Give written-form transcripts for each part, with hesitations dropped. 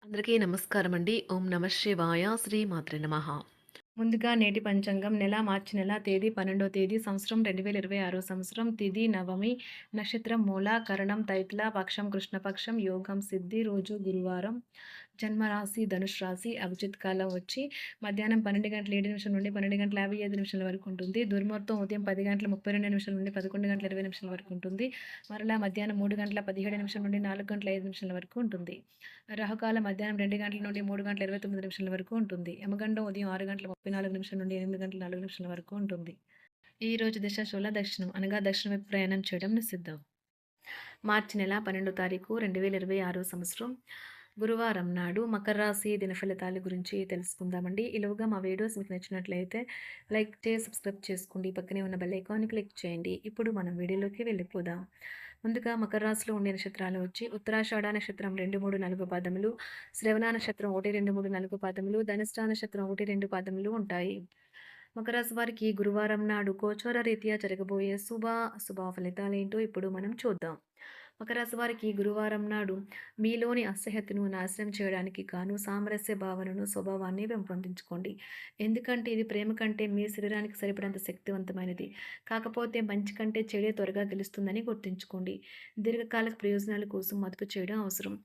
అందరికీ నమస్కారం అండి. ఓం నమ శివాయ. శ్రీ మాత్రే నమః. ముందుగా నేటి పంచాంగం మార్చి నెల తేదీ 12వ తేదీ సంవత్సరం 2026 సంవత్సరం తిథి నవమి నక్షత్రం మూల కరణం తైతుల పక్షం కృష్ణపక్షం యోగం సిద్ధి రోజు గురువారం జన్మరాశి ధనుష్ రాశి అభిజిత్ కాలం వచ్చి మధ్యాహ్నం 12:07 నుండి 12:55 వరకు ఉంటుంది. దుర్ముహూర్తం ఉదయం 10:32 నుండి 11:20 వరకు ఉంటుంది. మరలా మధ్యాహ్నం 3:17 నుండి 4:05 వరకు ఉంటుంది. రాహుకాలం మధ్యాహ్నం 2 గంటల నుండి 3:29 వరకు ఉంటుంది. యమగండం ఉదయం 6:34 నుండి 8:04 వరకు ఉంటుంది. ఈ రోజు దిశ శూల దక్షిణం అనగా దక్షిణ వైపు ప్రయాణం చేయడం నిషిద్ధం. మార్చి నెల 12వ తారీఖు 2026 సంవత్సరం గురువారం నాడు మకర రాశి దిన ఫలితాల గురించి తెలుసుకుందామండి. ఈలోగా మా వీడియోస్ మీకు నచ్చినట్లయితే లైక్ చేసి సబ్స్క్రైబ్ చేసుకోండి. పక్కనే ఉన్న బెల్ ఐకాన్ని క్లిక్ చేయండి. ఇప్పుడు మనం వీడియోలోకి వెళ్ళిపోదాం. ముందుగా మకర రాశిలో ఉండే నక్షత్రాలు వచ్చి ఉత్తరాషాఢ నక్షత్రం 2, 3, 4 పాదములు, శ్రవణ నక్షత్రం 1, 2, 3, 4 పాదములు, ధనిష్ట నక్షత్రం 1, 2 పాదములు ఉంటాయి. మకర రాశి వారికి గురువారం నాడు గోచార రీత్యా జరగబోయే అశుభ ఫలితాలేంటో ఇప్పుడు మనం చూద్దాం. మకర రాశి వారికి గురువారం నాడు మీలోని అసహ్యతను నాశనం చేయడానికి గాను సామరస్య భావనను స్వభావాన్ని పెంపొందించుకోండి. ఎందుకంటే ఇది ప్రేమ కంటే మీ శరీరానికి సరిపడంత శక్తివంతమైనది. కాకపోతే మంచి కంటే చెడే త్వరగా గెలుస్తుందని గుర్తుంచుకోండి. దీర్ఘకాలిక ప్రయోజనాల కోసం మదుపు చేయడం అవసరం.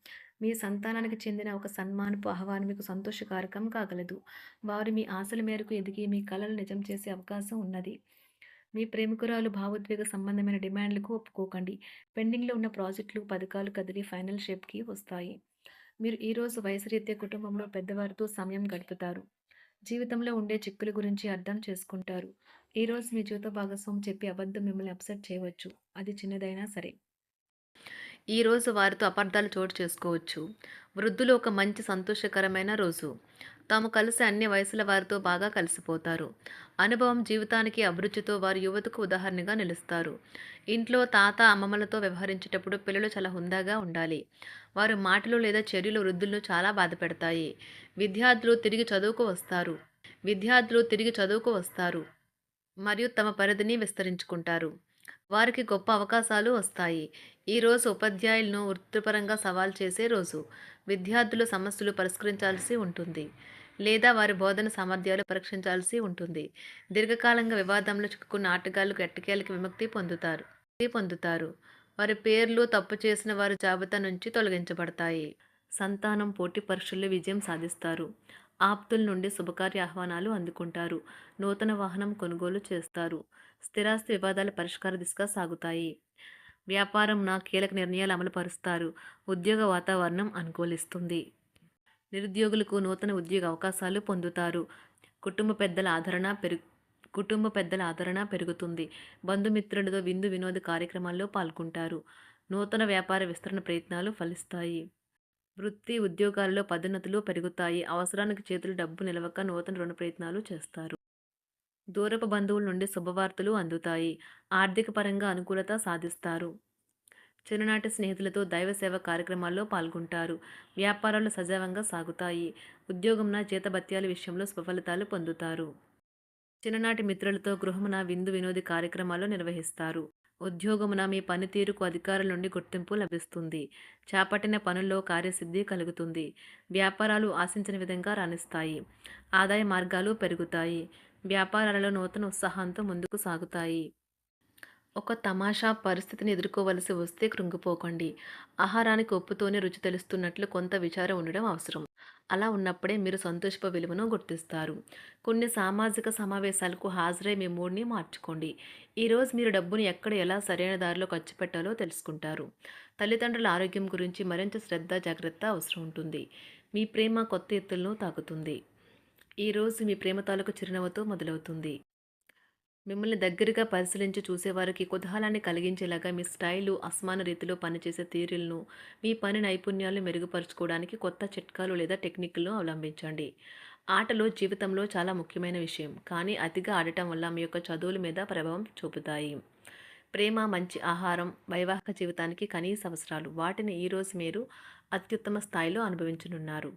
మీ సంతానానికి చెందిన ఒక సన్మానపు ఆహ్వానం మీకు సంతోషకారకం కాగలదు. వారు మీ ఆశల మేరకు ఎదిగి మీ కలలు నిజం చేసే అవకాశం ఉన్నది. మీ ప్రేమికురాలు భావోద్వేగ సంబంధమైన డిమాండ్లకు ఒప్పుకోకండి. పెండింగ్లో ఉన్న ప్రాజెక్టులు పథకాలు కదిలి ఫైనల్ షేప్కి వస్తాయి. మీరు ఈరోజు వయసు రీత్యా కుటుంబంలో పెద్దవారితో సమయం గడుపుతారు. జీవితంలో ఉండే చిక్కుల గురించి అర్థం చేసుకుంటారు. ఈరోజు మీ జీవిత భాగస్వామి చెప్పే అబద్ధం మిమ్మల్ని అప్సెట్ చేయవచ్చు. అది చిన్నదైనా సరే. ఈరోజు వారితో అపార్థాలు చోటు చేసుకోవచ్చు. వృద్ధులు ఒక మంచి సంతోషకరమైన రోజు. తాము కలిసి అన్ని వయసుల వారితో బాగా కలిసిపోతారు. అనుభవం జీవితానికి అభిరుచితో వారు యువతకు ఉదాహరణగా నిలుస్తారు. ఇంట్లో తాత అమ్మమ్మలతో వ్యవహరించేటప్పుడు పిల్లలు చాలా హుందాగా ఉండాలి. వారు మాటలు లేదా చర్యలు వృద్ధులను చాలా బాధ పెడతాయి. విద్యార్థులు తిరిగి చదువుకు వస్తారు. విద్యార్థులు తిరిగి చదువుకు వస్తారు మరియు తమ పరిధిని విస్తరించుకుంటారు. వారికి గొప్ప అవకాశాలు వస్తాయి. ఈరోజు ఉపాధ్యాయులను వృత్తిపరంగా సవాల్ చేసే రోజు. విద్యార్థులు సమస్యలు పరిష్కరించాల్సి ఉంటుంది లేదా వారి బోధన సామర్థ్యాలు పరీక్షించాల్సి ఉంటుంది. దీర్ఘకాలంగా వివాదంలో చిక్కుకున్న ఆటగాళ్లు ఎట్టకేలకి విముక్తి పొందుతారు. వారి పేర్లు తప్పు చేసిన వారి జాబితా నుంచి తొలగించబడతాయి. సంతానం పోటీ పరీక్షల్లో విజయం సాధిస్తారు. ఆప్తుల నుండి శుభకార్య ఆహ్వానాలు అందుకుంటారు. నూతన వాహనం కొనుగోలు చేస్తారు. స్థిరాస్తి వివాదాల పరిష్కార దిశగా సాగుతాయి. వ్యాపారం కీలక నిర్ణయాలు అమలు పరుస్తారు. ఉద్యోగ వాతావరణం అనుకూలిస్తుంది. నిరుద్యోగులకు నూతన ఉద్యోగ అవకాశాలు పొందుతారు. కుటుంబ పెద్దల ఆదరణ పెరుగుతుంది. బంధుమిత్రులతో విందు వినోద కార్యక్రమాల్లో పాల్గొంటారు. నూతన వ్యాపార విస్తరణ ప్రయత్నాలు ఫలిస్తాయి. వృత్తి ఉద్యోగాల్లో పదోన్నతులు పెరుగుతాయి. అవసరానికి చేతులు డబ్బు నిలవక నూతన రుణ ప్రయత్నాలు చేస్తారు. దూరపు బంధువుల నుండి శుభవార్తలు అందుతాయి. ఆర్థిక పరంగా అనుకూలత సాధిస్తారు. చిన్ననాటి స్నేహితులతో దైవ సేవ కార్యక్రమాల్లో పాల్గొంటారు. వ్యాపారాలు సజావంగా సాగుతాయి. ఉద్యోగంన జీతభత్యాల విషయంలో స్వఫలితాలు పొందుతారు. చిన్ననాటి మిత్రులతో గృహమున విందు వినోది కార్యక్రమాలు నిర్వహిస్తారు. ఉద్యోగమున మీ పనితీరుకు అధికారుల నుండి గుర్తింపు లభిస్తుంది. చేపట్టిన పనుల్లో కార్యసిద్ధి కలుగుతుంది. వ్యాపారాలు ఆశించిన విధంగా రాణిస్తాయి. ఆదాయ మార్గాలు పెరుగుతాయి. వ్యాపారాలలో నూతన ఉత్సాహంతో ముందుకు సాగుతాయి. ఒక తమాషా పరిస్థితిని ఎదుర్కోవలసి వస్తే కృంగిపోకండి. ఆహారానికి ఉప్పుతోనే రుచి తెలుస్తున్నట్లు కొంత విచారం ఉండడం అవసరం. అలా ఉన్నప్పుడే మీరు సంతోషపు విలువను గుర్తిస్తారు. కొన్ని సామాజిక సమావేశాలకు హాజరై మీ మూడ్ని మార్చుకోండి. ఈరోజు మీరు డబ్బుని ఎక్కడ ఎలా సరైన దారిలో ఖర్చు పెట్టాలో తెలుసుకుంటారు. తల్లిదండ్రుల ఆరోగ్యం గురించి మరింత శ్రద్ధ జాగ్రత్త అవసరం ఉంటుంది. మీ ప్రేమ కొత్త ఎత్తులను తాకుతుంది. ఈరోజు మీ ప్రేమ తాలూకు చిరునవ్వుతో మొదలవుతుంది. మిమ్మల్ని దగ్గరగా పరిశీలించి చూసేవారికి కుతూహలాన్ని కలిగించేలాగా మీ స్టైలు, అసమాన రీతిలో పనిచేసే తీరులను, మీ పని నైపుణ్యాలను మెరుగుపరుచుకోవడానికి కొత్త చిట్కాలు లేదా టెక్నిక్లను అవలంబించండి. ఆటలు జీవితంలో చాలా ముఖ్యమైన విషయం, కానీ అతిగా ఆడటం వల్ల మీ యొక్క చదువుల మీద ప్రభావం చూపుతాయి. ప్రేమ, మంచి ఆహారం, వైవాహిక జీవితానికి కనీస అవసరాలు. వాటిని ఈరోజు మీరు అత్యుత్తమ స్థాయిలో అనుభవించనున్నారు.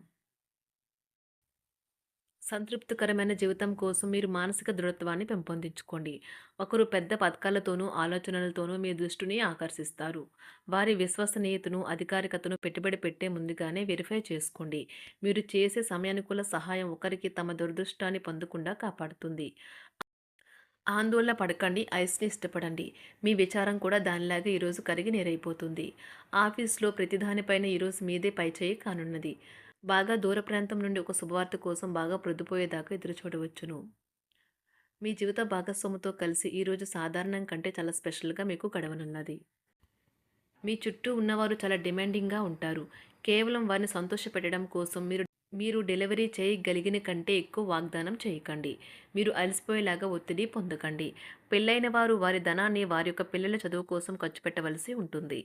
సంతృప్తికరమైన జీవితం కోసం మీరు మానసిక దృఢత్వాన్ని పెంపొందించుకోండి. ఒకరు పెద్ద పథకాలతోనూ, ఆలోచనలతోనూ మీ దృష్టిని ఆకర్షిస్తారు. వారి విశ్వసనీయతను, అధికారికతను పెట్టుబడి పెట్టే ముందుగానే వెరిఫై చేసుకోండి. మీరు చేసే సమయానుకూల సహాయం ఒకరికి తమ దురదృష్టాన్ని పొందకుండా కాపాడుతుంది. ఆందోళన పడకండి. ఐస్‌ని ఇష్టపడండి. మీ విచారం కూడా దానిలాగే ఈరోజు కరిగి నీరైపోతుంది. ఆఫీస్‌లో ప్రతి దానిపైన ఈరోజు మీదే పైచేయి కానున్నది. బాగా దూర ప్రాంతం నుండి ఒక శుభవార్త కోసం బాగా ప్రొద్దుపోయేదాకా ఎదురుచూడవచ్చును. మీ జీవిత భాగస్వామితో కలిసి ఈరోజు సాధారణం కంటే చాలా స్పెషల్‌గా మీకు గడవనున్నది. మీ చుట్టూ ఉన్నవారు చాలా డిమాండింగ్‌గా ఉంటారు. కేవలం వారిని సంతోషపెట్టడం కోసం మీరు మీరు డెలివరీ చేయగలిగిన కంటే ఎక్కువ వాగ్దానం చేయకండి. మీరు అలసిపోయేలాగా ఒత్తిడి పొందకండి. పెళ్ళైన వారు వారి ధనాన్ని వారి యొక్క పిల్లల చదువు కోసం ఖర్చు పెట్టవలసి ఉంటుంది.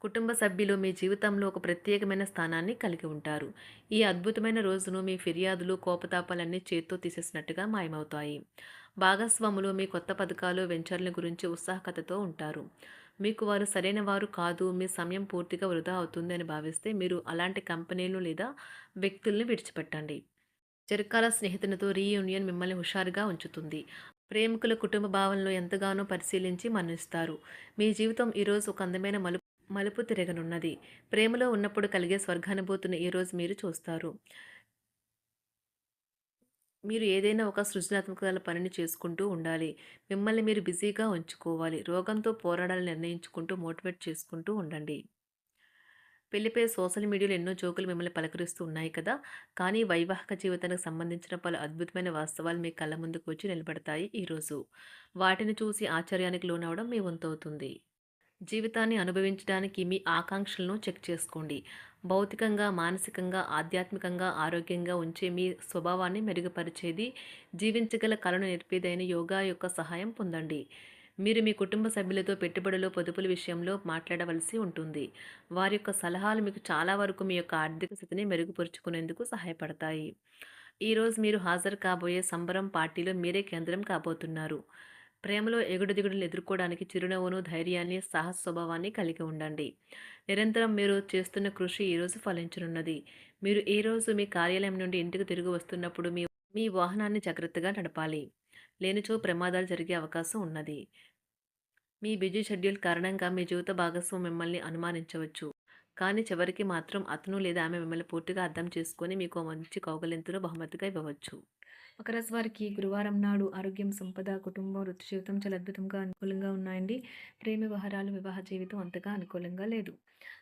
కుటుంబ సభ్యులు మీ జీవితంలో ఒక ప్రత్యేకమైన స్థానాన్ని కలిగి ఉంటారు. ఈ అద్భుతమైన రోజును మీ ఫిర్యాదులు, కోపతాపాలన్నీ చేత్తో తీసేసినట్టుగా మాయమవుతాయి. భాగస్వాములు మీ కొత్త పథకాలు, వెంచర్ల గురించి ఉత్సాహకతతో ఉంటారు. మీకు వారు సరైన వారు కాదు, మీ సమయం పూర్తిగా వృధా అవుతుంది అని భావిస్తే మీరు అలాంటి కంపెనీలు లేదా వ్యక్తుల్ని విడిచిపెట్టండి. చిరకాల స్నేహితునితో రీయూనియన్ మిమ్మల్ని హుషారుగా ఉంచుతుంది. ప్రేమికుల కుటుంబ భావనలు ఎంతగానో పరిశీలించి మన్నిస్తారు. మీ జీవితం ఈరోజు ఒక అందమైన మలుపు తిరగనున్నది. ప్రేమలో ఉన్నప్పుడు కలిగే స్వర్గానుభూతిని ఈరోజు మీరు చూస్తారు. మీరు ఏదైనా ఒక సృజనాత్మక పనిని చేసుకుంటూ ఉండాలి. మిమ్మల్ని మీరు బిజీగా ఉంచుకోవాలి. రోగంతో పోరాడాలని నిర్ణయించుకుంటూ మోటివేట్ చేసుకుంటూ ఉండండి. పెళ్లిపై సోషల్ మీడియాలో ఎన్నో జోకులు మిమ్మల్ని పలకరిస్తూ ఉన్నాయి కదా! కానీ వైవాహిక జీవితానికి సంబంధించిన పలు అద్భుతమైన వాస్తవాలు మీ కళ్ళ ముందుకు వచ్చి నిలబడతాయి ఈరోజు. వాటిని చూసి ఆశ్చర్యానికి లోనవ్వడం మీ వంతవుతుంది. జీవితాన్ని అనుభవించడానికి మీ ఆకాంక్షలను చెక్ చేసుకోండి. భౌతికంగా, మానసికంగా, ఆధ్యాత్మికంగా ఆరోగ్యంగా ఉంచే మీ స్వభావాన్ని మెరుగుపరిచేది, జీవించగల కళను నేర్పేదైన యోగా యొక్క సహాయం పొందండి. మీరు మీ కుటుంబ సభ్యులతో పెట్టుబడులు, పొదుపుల విషయంలో మాట్లాడవలసి ఉంటుంది. వారి యొక్క సలహాలు మీకు చాలా వరకు మీ యొక్క ఆర్థిక స్థితిని మెరుగుపరుచుకునేందుకు సహాయపడతాయి. ఈరోజు మీరు హాజరు కాబోయే సంబరం పార్టీలో మీరే కేంద్రం కాబోతున్నారు. ప్రేమలో ఎగుడుదిగుడులను ఎదుర్కోవడానికి చిరునవ్వును, ధైర్యాన్ని, సాహస స్వభావాన్ని కలిగి ఉండండి. నిరంతరం మీరు చేస్తున్న కృషి ఈరోజు ఫలించనున్నది. మీరు ఈ రోజు మీ కార్యాలయం నుండి ఇంటికి తిరిగి వస్తున్నప్పుడు మీ మీ వాహనాన్ని జాగ్రత్తగా నడపాలి. లేనిచో ప్రమాదాలు జరిగే అవకాశం ఉన్నది. మీ బిజీ షెడ్యూల్ కారణంగా మీ జీవిత భాగస్వామి మిమ్మల్ని అనుమానించవచ్చు. కానీ చివరికి మాత్రం అతను లేదా ఆమె మిమ్మల్ని పూర్తిగా అర్థం చేసుకొని మీకు ఓ మంచి కౌగిలింతను బహుమతిగా ఇవ్వవచ్చు. మకర రాశి వారికి గురువారం నాడు ఆరోగ్యం, సంపద, కుటుంబం, వృత్తి జీవితం చాలా అద్భుతంగా అనుకూలంగా ఉన్నాయండి. ప్రేమ వ్యవహారాలు, వివాహ జీవితం అంతగా అనుకూలంగా లేదు.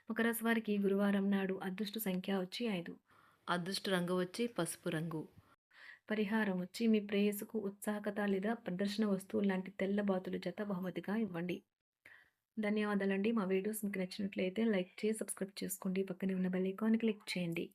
మకర రాశి వారికి గురువారం నాడు అదృష్ట సంఖ్య వచ్చి 5. అదృష్ట రంగు వచ్చి పసుపు రంగు. పరిహారం వచ్చి మీ ప్రేయసుకు ఉత్సాహకత లేదా ప్రదర్శన వస్తువులు లాంటి తెల్ల బాతుల జత బహుమతిగా ఇవ్వండి. ధన్యవాదాలండి. మా వీడియోస్ మీకు నచ్చినట్లయితే లైక్ చేసి, సబ్స్క్రైబ్ చేసుకోండి. పక్కనే ఉన్న బెల్ ఐకాన్ క్లిక్ చేయండి.